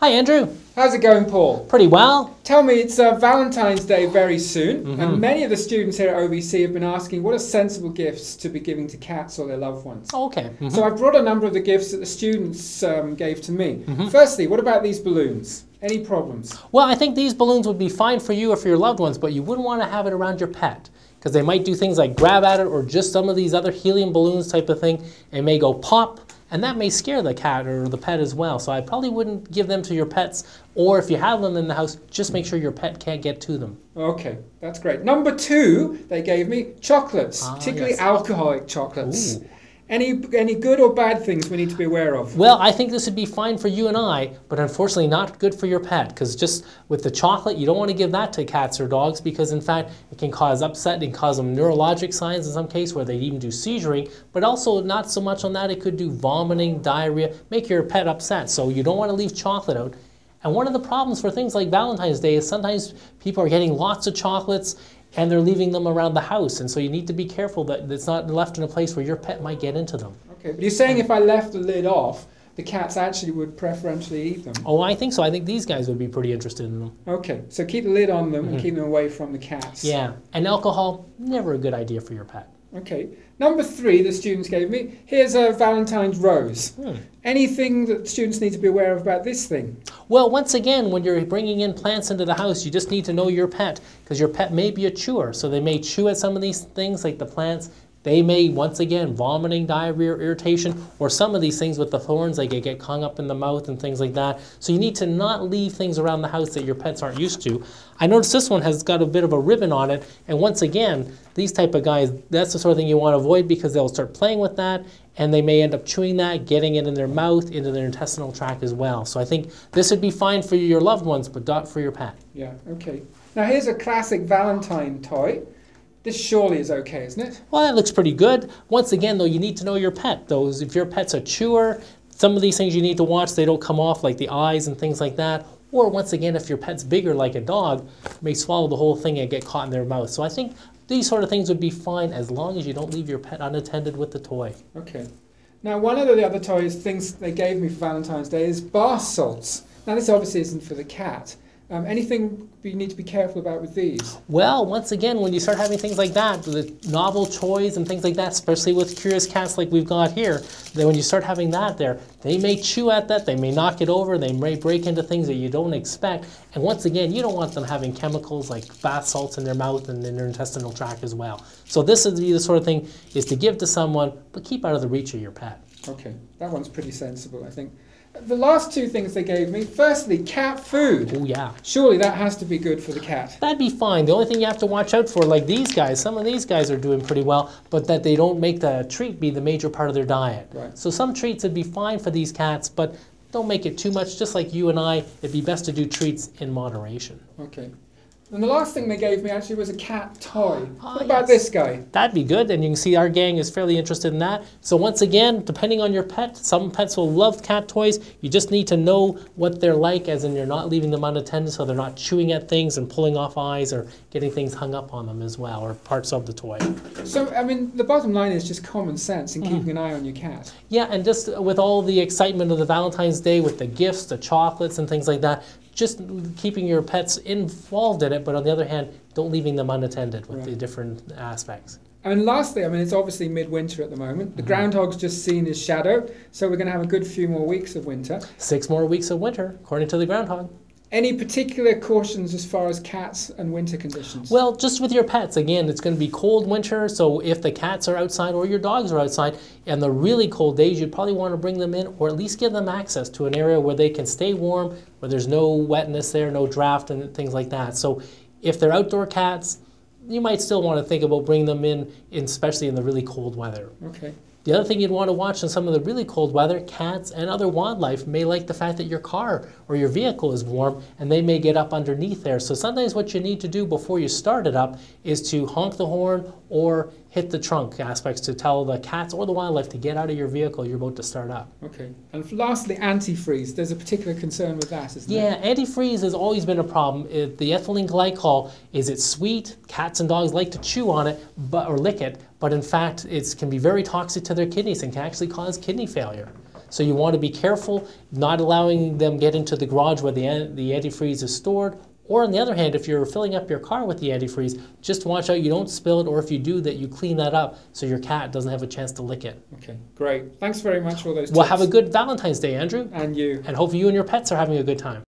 Hi, Andrew. How's it going, Paul? Pretty well. Tell me, it's Valentine's Day very soon, and many of the students here at OVC have been asking what are sensible gifts to be giving to cats or their loved ones. Oh, okay. So I've brought a number of the gifts that the students gave to me. Firstly, what about these balloons? Any problems? Well, I think these balloons would be fine for you or for your loved ones, but you wouldn't want to have it around your pet because they might do things like grab at it or just some of these other helium balloons type of thing. It may go pop, and that may scare the cat or the pet as well. So I probably wouldn't give them to your pets, or if you have them in the house, just make sure your pet can't get to them. Okay, that's great. Number two, they gave me chocolates, particularly alcoholic chocolates. Ooh. Any good or bad things we need to be aware of? Well, I think this would be fine for you and I, but unfortunately not good for your pet, because just with the chocolate, you don't want to give that to cats or dogs because in fact it can cause upset and cause them neurologic signs in some case where they even do seizuring, but also not so much on that, it could do vomiting, diarrhea, make your pet upset. So you don't want to leave chocolate out. And one of the problems for things like Valentine's Day is sometimes people are getting lots of chocolates and they're leaving them around the house. And so you need to be careful that it's not left in a place where your pet might get into them. Okay, but you're saying if I left the lid off, the cats actually would preferentially eat them? Oh, I think so. I think these guys would be pretty interested in them. Okay, so keep the lid on them and keep them away from the cats. Yeah, and alcohol, never a good idea for your pet. Okay. Number three, the students gave me. Here's a Valentine's rose. Anything that students need to be aware of about this thing? Well, once again, when you're bringing in plants into the house, you just need to know your pet, because your pet may be a chewer. So they may chew at some of these things like the plants. They may, once again, vomiting, diarrhea, irritation, or some of these things with the thorns, like they get hung up in the mouth and things like that. So you need to not leave things around the house that your pets aren't used to. I noticed this one has got a bit of a ribbon on it, and once again, these type of guys, that's the sort of thing you want to avoid because they'll start playing with that, and they may end up chewing that, getting it in their mouth, into their intestinal tract as well. So I think this would be fine for your loved ones, but not for your pet. Yeah, okay. Now here's a classic Valentine toy. This surely is okay, isn't it? Well, that looks pretty good. Once again, though, you need to know your pet. If your pet's a chewer, some of these things you need to watch, they don't come off, like the eyes and things like that. Or once again, if your pet's bigger like a dog, may swallow the whole thing and get caught in their mouth. So I think these sort of things would be fine as long as you don't leave your pet unattended with the toy. Okay. Now, one of the other things they gave me for Valentine's Day is bath salts. Now, this obviously isn't for the cat. Anything you need to be careful about with these? Well, once again, when you start having things like that, the novel toys and things like that, especially with curious cats like we've got here, then when you start having that there, they may chew at that, they may knock it over, they may break into things that you don't expect. And once again, you don't want them having chemicals like bath salts in their mouth and in their intestinal tract as well. So this is the sort of thing is to give to someone, but keep out of the reach of your pet. Okay, that one's pretty sensible, I think. The last two things they gave me, firstly, cat food. Oh, yeah. Surely that has to be good for the cat. That'd be fine. The only thing you have to watch out for, like these guys, some of these guys are doing pretty well, but that they don't make the treat be the major part of their diet. Right. So some treats would be fine for these cats, but don't make it too much. Just like you and I, it'd be best to do treats in moderation. Okay. And the last thing they gave me actually was a cat toy. What Yes. about this guy? That'd be good, and you can see our gang is fairly interested in that. So once again, depending on your pet, some pets will love cat toys. You just need to know what they're like, as in you're not leaving them unattended so they're not chewing at things and pulling off eyes or getting things hung up on them as well, or parts of the toy. So, I mean, the bottom line is just common sense in keeping an eye on your cat. Yeah, and just with all the excitement of the Valentine's Day with the gifts, the chocolates and things like that, just keeping your pets involved in it, but on the other hand, don't leaving them unattended with the different aspects. And lastly, I mean, it's obviously midwinter at the moment. The groundhog's just seen his shadow, so we're going to have a good few more weeks of winter. 6 more weeks of winter, according to the groundhog. Any particular cautions as far as cats and winter conditions? Well, just with your pets, again, it's going to be cold winter, so if the cats are outside or your dogs are outside, and the really cold days, you'd probably want to bring them in or at least give them access to an area where they can stay warm, where there's no wetness there, no draft and things like that. So if they're outdoor cats, you might still want to think about bringing them in, especially in the really cold weather. Okay. The other thing you'd want to watch in some of the really cold weather, cats and other wildlife may like the fact that your car or your vehicle is warm and they may get up underneath there. So sometimes what you need to do before you start it up is to honk the horn or hit the trunk aspects to tell the cats or the wildlife to get out of your vehicle you're about to start up. Okay. And lastly, antifreeze. There's a particular concern with that, isn't there? Yeah, antifreeze has always been a problem. The ethylene glycol, is it sweet? Cats and dogs like to chew on it or lick it, but in fact it can be very toxic to their kidneys and can actually cause kidney failure. So you want to be careful, not allowing them get into the garage where the antifreeze is stored. Or on the other hand, if you're filling up your car with the antifreeze, just watch out you don't spill it, or if you do, that you clean that up so your cat doesn't have a chance to lick it. Okay, great. Thanks very much for all those tips. Well, have a good Valentine's Day, Andrew. And you. And hopefully you and your pets are having a good time.